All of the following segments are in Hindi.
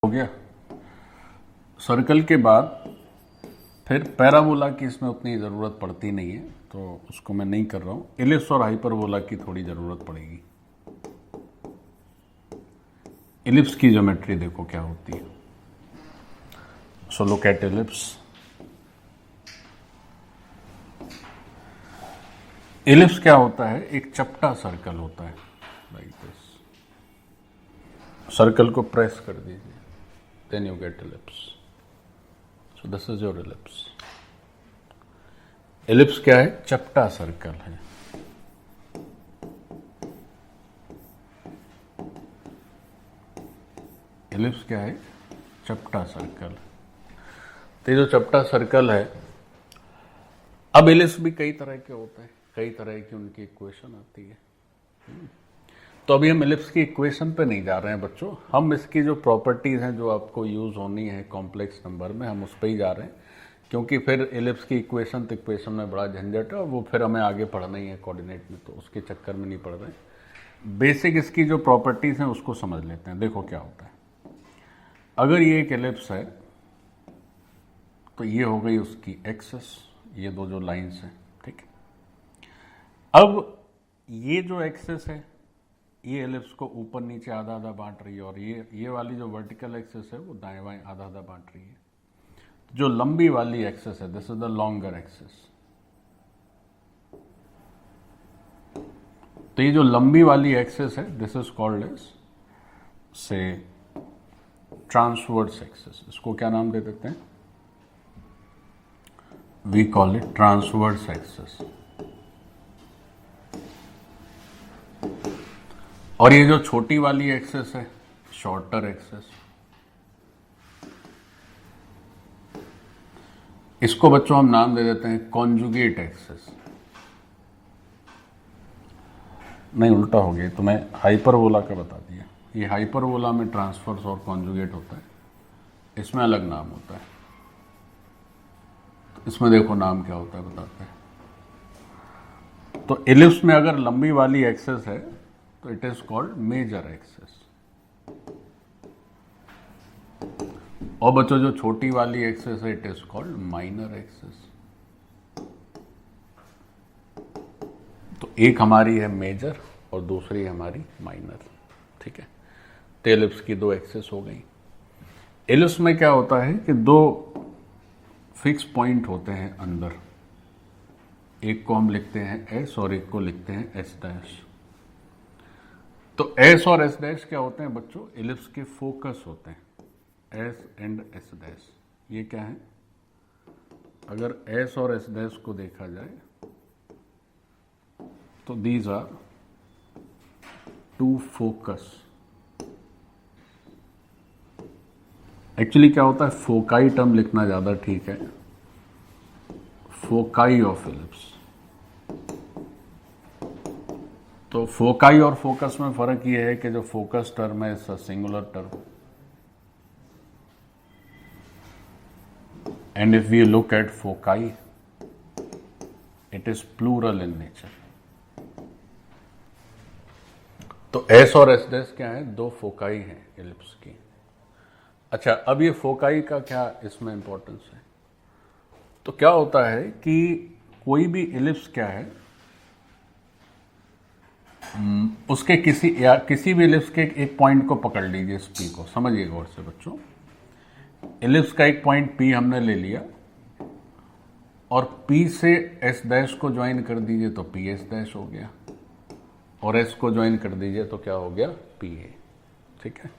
हो गया। सर्कल के बाद फिर पैराबोला की इसमें उतनी ज़रूरत पड़ती नहीं है, तो उसको मैं नहीं कर रहा हूँ। इलिप्स और हाइपरबोला की थोड़ी ज़रूरत पड़ेगी। इलिप्स की ज्योमेट्री देखो क्या होती है। So look at ellipse. Ellipse क्या होता है? एक चपटा सर्कल होता है, लाइक दिस। सर्कल को प्रेस कर दीजिए, then you get ellipse. So this is your ellipse. Ellipse क्या है? चपटा सर्कल है। इलिप्स क्या है? चपटा सर्कल। तो ये जो चपटा सर्कल है, अब इलिप्स भी कई तरह के होते हैं, कई तरह की उनकी इक्वेशन आती है। तो अभी हम इलिप्स की इक्वेशन पे नहीं जा रहे हैं बच्चों, हम इसकी जो प्रॉपर्टीज हैं जो आपको यूज होनी है कॉम्प्लेक्स नंबर में, हम उस पर ही जा रहे हैं, क्योंकि फिर इलिप्स की इक्वेशन में बड़ा झंझट है और वो फिर हमें आगे पढ़ना ही है कोऑर्डिनेट में, तो उसके चक्कर में नहीं पढ़ रहे हैं। बेसिक इसकी जो प्रॉपर्टीज हैं उसको समझ लेते हैं। देखो क्या होता है। अगर ये एक इलिप्स है तो ये हो गई उसकी एक्सिस, ये दो जो लाइंस हैं, ठीक है। अब ये जो एक्सिस है, ये एलिप्स को ऊपर नीचे आधा आधा बांट रही है, और ये वाली जो वर्टिकल एक्सिस है वो दाएं बाएं आधा आधा बांट रही है। जो लंबी वाली एक्सिस है, this is the longer axis. तो ये जो लंबी वाली एक्सिस है, दिस इज कॉल्ड एज से ट्रांसवर्स एक्सिस। इसको क्या नाम दे देते हैं? We call it transverse axis. और ये जो छोटी वाली एक्सिस है, शॉर्टर एक्सिस, इसको बच्चों हम नाम दे देते हैं कॉन्जुगेट एक्सिस। नहीं, उल्टा हो गया, तो मैं हाइपरबोला का बता दिया। ये हाइपरबोला में ट्रांसफर्स और कॉन्जुगेट होता है, इसमें अलग नाम होता है। तो इसमें देखो नाम क्या होता है, बताते हैं। तो इलिप्स में अगर लंबी वाली एक्सिस है तो it is called major axis, और बच्चों जो छोटी वाली एक्सिस है it is called minor axis. तो एक हमारी है मेजर और दूसरी हमारी माइनर, ठीक है। तो इलिप्स की दो एक्सिस हो गई। इलिप्स में क्या होता है कि दो फिक्स पॉइंट होते हैं अंदर, एक को हम लिखते हैं एस और एक को लिखते हैं एस डैश। तो एस और एस डैश क्या होते हैं बच्चों? इलिप्स के फोकस होते हैं, एस एंड एस डैश। ये क्या है? अगर एस और एस डैश को देखा जाए तो these are two focus. Actually क्या होता है, फोकाई टर्म लिखना ज्यादा ठीक है, फोकाई ऑफ इलिप्स। तो फोकाई और फोकस में फर्क ये है कि जो फोकस टर्म है it's a singular term, and if we look at foci it is plural in nature. तो एस और एस डैश क्या है? दो फोकाई हैं इलिप्स की। अच्छा, अब ये फोकाई का क्या इसमें इंपॉर्टेंस है? तो क्या होता है कि कोई भी इलिप्स क्या है, उसके किसी भी इलिप्स के एक पॉइंट को पकड़ लीजिए, इस पी को समझिए गौर से बच्चों। इलिप्स का एक पॉइंट पी हमने ले लिया और पी से एस डैश को ज्वाइन कर दीजिए तो पी एस डैश हो गया, और एस को ज्वाइन कर दीजिए तो क्या हो गया? पी ए, ठीक है।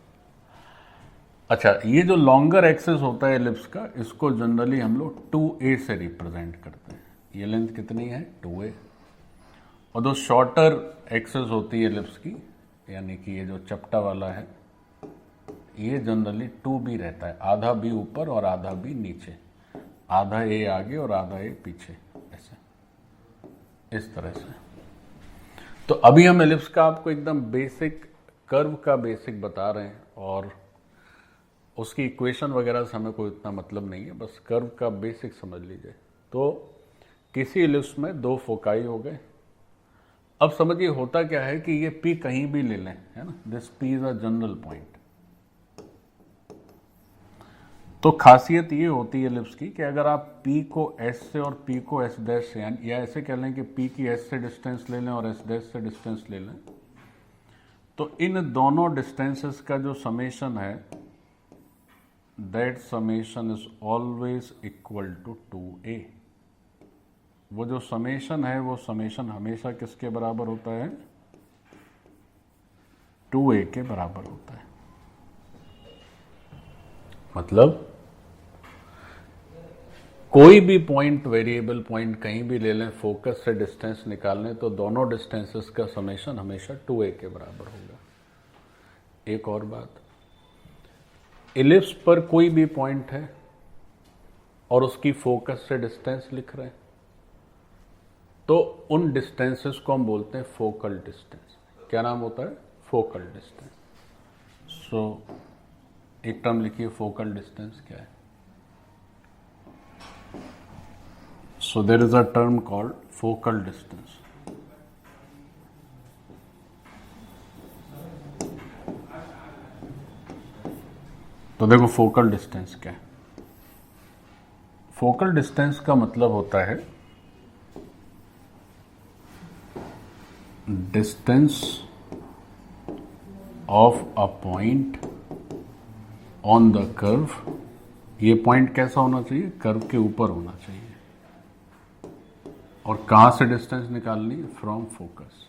अच्छा, ये जो लॉन्गर एक्सिस होता है एलिप्स का, इसको जनरली हम लोग 2a से रिप्रेजेंट करते हैं। ये लेंथ कितनी है? 2a। और जो शॉर्टर एक्सिस होती है एलिप्स की, यानी कि ये जो चपटा वाला है, ये जनरली 2b रहता है, आधा b ऊपर और आधा b नीचे, आधा a आगे और आधा a पीछे, ऐसे इस तरह से। तो अभी हम एलिप्स का आपको एकदम बेसिक कर्व का बेसिक बता रहे हैं, और उसकी इक्वेशन वगैरह से हमें कोई इतना मतलब नहीं है, बस कर्व का बेसिक समझ लीजिए। तो किसी इलिप्स में दो फोकाई हो गए, अब समझिए होता क्या है कि ये P कहीं भी ले लें, है ना, this P is a general point. तो खासियत ये होती है एलिप्स की कि अगर आप P को S से और P को S डैश से, या ऐसे कह लें कि P की S से डिस्टेंस ले लें और S डैश से डिस्टेंस ले लें, तो इन दोनों डिस्टेंसेस का जो समेशन है, that summation is always equal to 2a। वो जो समेशन है वो समेशन हमेशा किसके बराबर होता है? 2a के बराबर होता है। मतलब कोई भी पॉइंट, वेरिएबल पॉइंट कहीं भी ले लें, फोकस से डिस्टेंस निकालने, तो दोनों डिस्टेंसेस का समेशन हमेशा 2a के बराबर होगा। एक और बात, इलिप्स पर कोई भी पॉइंट है और उसकी फोकस से डिस्टेंस लिख रहे हैं, तो उन डिस्टेंसेस को हम बोलते हैं फोकल डिस्टेंस। क्या नाम होता है? Focal distance. सो एक टर्म लिखिए, फोकल डिस्टेंस क्या है? So there is a term called focal distance. तो देखो फोकल डिस्टेंस क्या है? फोकल डिस्टेंस का मतलब होता है distance of a point on the curve. ये पॉइंट कैसा होना चाहिए? कर्व के ऊपर होना चाहिए। और कहां से डिस्टेंस निकालनी? From focus.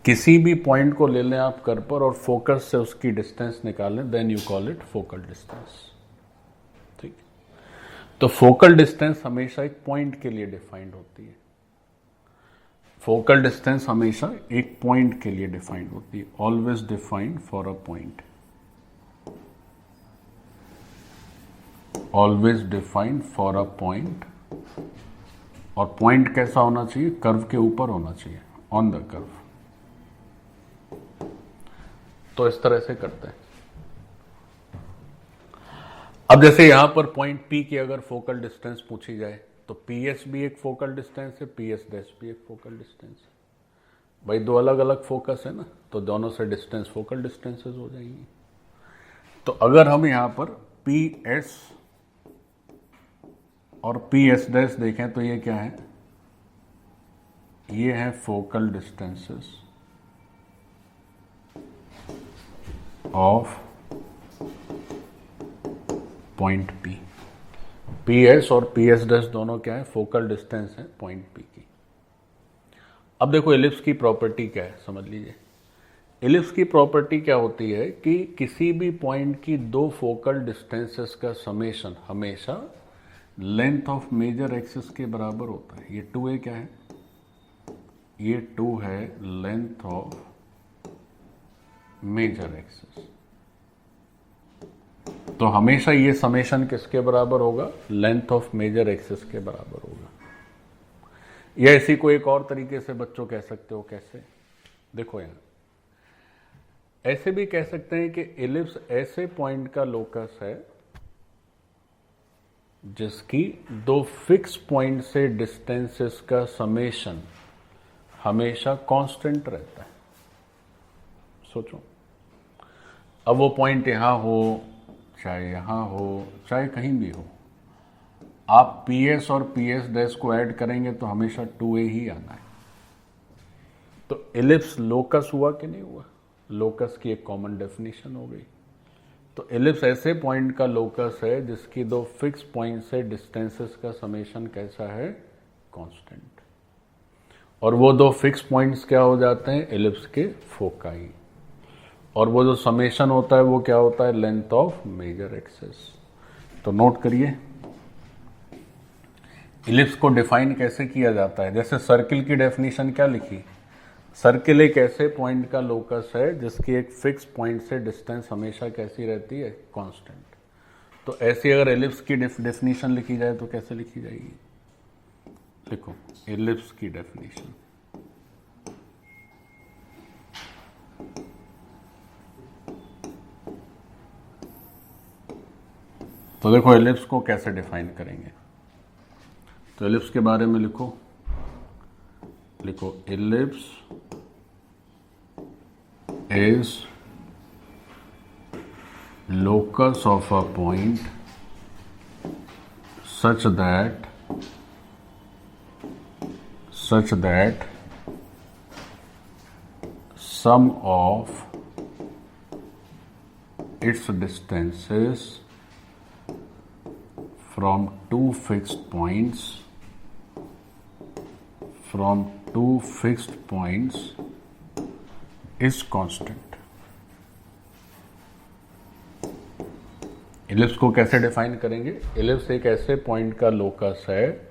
किसी भी पॉइंट को ले लें आप कर्व पर और फोकस से उसकी डिस्टेंस निकालें, then you call it focal distance. ठीक। तो फोकल डिस्टेंस हमेशा एक पॉइंट के लिए डिफाइंड होती है। फोकल डिस्टेंस हमेशा एक पॉइंट के लिए डिफाइंड होती है, always defined for a point. Always defined for a point. और पॉइंट कैसा होना चाहिए? कर्व के ऊपर होना चाहिए, ऑन द कर्व। तो इस तरह से करते हैं। अब जैसे यहां पर पॉइंट P की अगर फोकल डिस्टेंस पूछी जाए, तो PS भी एक फोकल डिस्टेंस है, PS डैश भी एक फोकल डिस्टेंस है। भाई दो अलग अलग फोकस है ना, तो दोनों से डिस्टेंस फोकल डिस्टेंसेस हो जाएंगी। तो अगर हम यहां पर PS और PS डैश देखें, तो ये क्या है? ये है focal distances of point P। PS और PS डैश दोनों क्या है? फोकल डिस्टेंस है पॉइंट P की। अब देखो एलिप्स की प्रॉपर्टी क्या है, समझ लीजिए। एलिप्स की प्रॉपर्टी क्या होती है कि किसी भी पॉइंट की दो फोकल डिस्टेंसेस का समेशन हमेशा लेंथ ऑफ मेजर एक्सिस के बराबर होता है। ये 2a क्या है? ये 2 है लेंथ ऑफ मेजर एक्सिस। तो हमेशा ये समेशन किसके बराबर होगा? लेंथ ऑफ मेजर एक्सिस के बराबर होगा। या इसी को एक और तरीके से बच्चों कह सकते हो, कैसे? देखो यहां ऐसे भी कह सकते हैं कि एलिप्स ऐसे पॉइंट का लोकस है जिसकी दो फिक्स पॉइंट से डिस्टेंसेस का समेशन हमेशा कांस्टेंट रहता है। सोचो, अब वो पॉइंट यहां हो, चाहे यहां हो, चाहे कहीं भी हो, आप PS और PS डैश को ऐड करेंगे तो हमेशा 2a ही आना है। तो एलिप्स लोकस हुआ कि नहीं हुआ? लोकस की एक कॉमन डेफिनेशन हो गई। तो एलिप्स ऐसे पॉइंट का लोकस है जिसकी दो फिक्स पॉइंट से डिस्टेंसेस का समेशन कैसा है? कांस्टेंट। और वो दो फिक्स पॉइंट्स क्या हो जाते हैं? एलिप्स के फोकाई। और वो जो समेशन होता है वो क्या होता है? Length of major axis. तो नोट करिए, एलिप्स को डिफाइन कैसे किया जाता है। जैसे सर्किल की डेफिनेशन क्या लिखी? सर्किल एक ऐसे पॉइंट का लोकस है जिसकी एक फिक्स पॉइंट से डिस्टेंस हमेशा कैसी रहती है? कांस्टेंट। तो ऐसी अगर एलिप्स की डेफिनेशन लिखी जाए तो कैसे लिखी जाएगी? लिखो एलिप्स की डेफिनेशन। तो देखो एलिप्स को कैसे डिफाइन करेंगे। तो एलिप्स के बारे में लिखो, लिखो ellipse is locus of a point such that sum of its distances from two fixed points is constant. Ellipse को कैसे डिफाइन करेंगे? इलिप्स एक ऐसे पॉइंट का लोकस है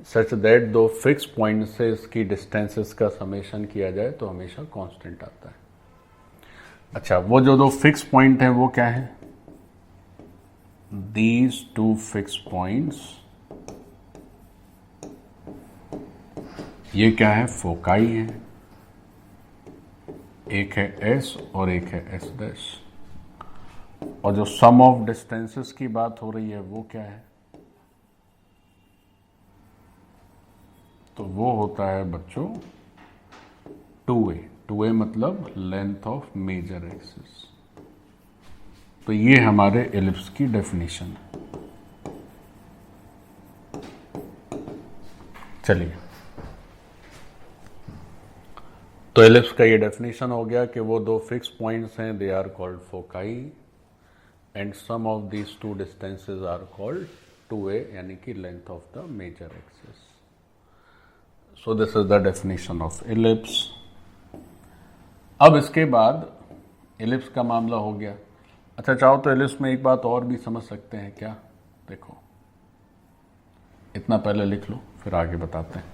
सच दैट दो फिक्स पॉइंट से इसकी डिस्टेंसेस का समेशन किया जाए तो हमेशा कांस्टेंट आता है। अच्छा, वो जो दो फिक्स पॉइंट हैं वो क्या है? दीज टू फिक्स पॉइंट्स, ये क्या है? फोकाई है। एक है एस और एक है एस डैश। और जो सम ऑफ डिस्टेंसेस की बात हो रही है वो क्या है? तो वो होता है बच्चों 2a। 2a मतलब लेंथ ऑफ मेजर एक्सिस। तो ये हमारे एलिप्स की डेफिनेशन है। चलिए, तो एलिप्स का ये डेफिनेशन हो गया कि वो दो फिक्स पॉइंट्स हैं, they are called foci, and sum of these two distances are called 2a, यानी कि length of the major axis. So this is the definition of ellipse. अब इसके बाद ellipse का मामला हो गया। अच्छा, चाहो तो ellipse में एक बात और भी समझ सकते हैं क्या? देखो, इतना पहले लिख लो फिर आगे बताते हैं।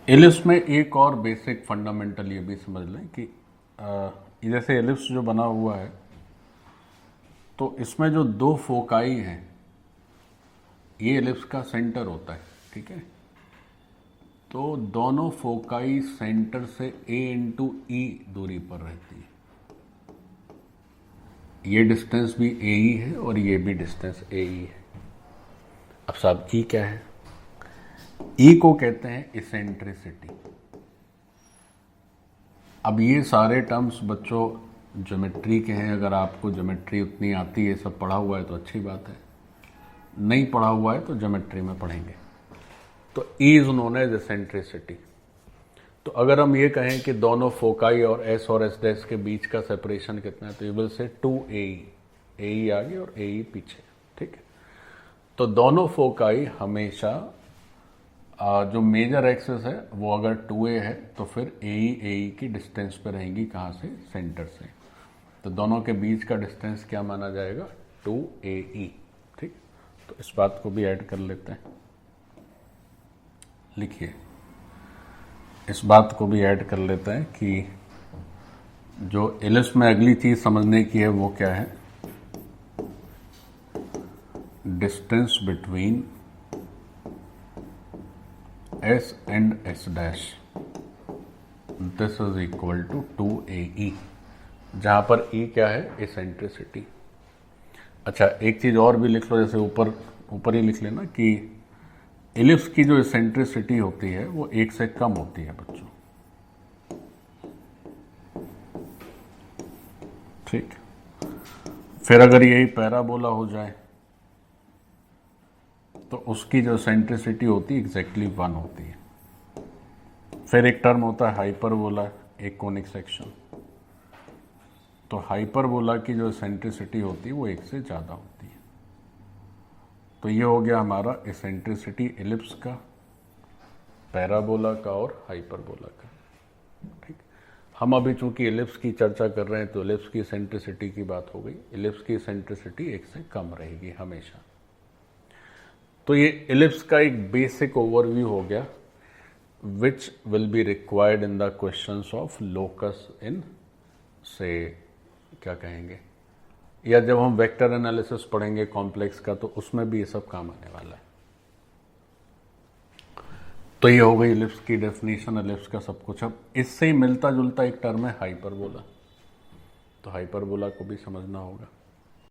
ellipse में एक और बेसिक फंडामेंटल ये भी समझ लें कि जैसे एलिप्स जो बना हुआ है तो इसमें जो दो फोकाई हैं ये एलिप्स का सेंटर होता है, ठीक है? तो दोनों फोकाई सेंटर से a इंटू ई दूरी पर रहती है। ये डिस्टेंस भी a ही है और ये भी डिस्टेंस a ही है। अब साहब ई क्या है? ई को कहते हैं इसेंट्रिसिटी। अब ये सारे टर्म्स बच्चों ज्योमेट्री के हैं। अगर आपको ज्योमेट्री उतनी आती है, सब पढ़ा हुआ है तो अच्छी बात है, नहीं पढ़ा हुआ है तो ज्योमेट्री में पढ़ेंगे। तो E is known as eccentricity. तो अगर हम ये कहें कि दोनों फोकाई और S और S डैश के बीच का सेपरेशन कितना है, तो you will say 2AE। AE आगे और AE पीछे, ठीक है? तो दोनों फोकाई हमेशा जो मेजर एक्सिस है वो अगर 2a है तो फिर AE की डिस्टेंस पे रहेंगी। कहाँ से? सेंटर से। तो दोनों के बीच का डिस्टेंस क्या माना जाएगा? 2AE, ठीक? तो इस बात को भी ऐड कर लेते हैं। लिखिए, इस बात को भी ऐड कर लेते हैं कि जो एलिप्स में अगली चीज समझने की है वो क्या है? Distance between S and S dash, this is equal to 2AE, जहां पर E क्या है? इसेंट्रिसिटी। अच्छा, एक चीज और भी लिख लो, जैसे ऊपर ही लिख लेना कि एलिप्स की जो इसेंट्रिसिटी होती है वो 1 से कम होती है बच्चों, ठीक? फिर अगर यही पैराबोला हो जाए तो उसकी जो सेंट्रिसिटी होती है एग्जैक्टली 1 होती है। फिर एक टर्म होता है हाइपरबोला, एक कोनिक सेक्शन। तो हाइपरबोला की जो सेंट्रिसिटी होती है वो 1 से ज़्यादा होती है। तो ये हो गया हमारा एसेंट्रिसिटी एलिप्स का, पैराबोला का और हाइपरबोला का, ठीक? हम अभी चूंकि एलिप्स की चर्चा कर रहे हैं तो एलिप्स की सेंट्रिसिटी की बात हो गई। एलिप्स की सेंट्रिसिटी 1 से कम रहेगी हमेशा। तो ये एलिप्स का एक बेसिक ओवरव्यू हो गया, which will be required in the questions of locus in, से क्या कहेंगे, या जब हम वेक्टर एनालिसिस पढ़ेंगे कॉम्प्लेक्स का तो उसमें भी ये सब काम आने वाला है। तो ये हो गई एलिप्स की डेफिनेशन, एलिप्स का सब कुछ। अब इससे ही मिलता जुलता एक टर्म है हाइपरबोला। तो हाइपरबोला को भी समझना होगा।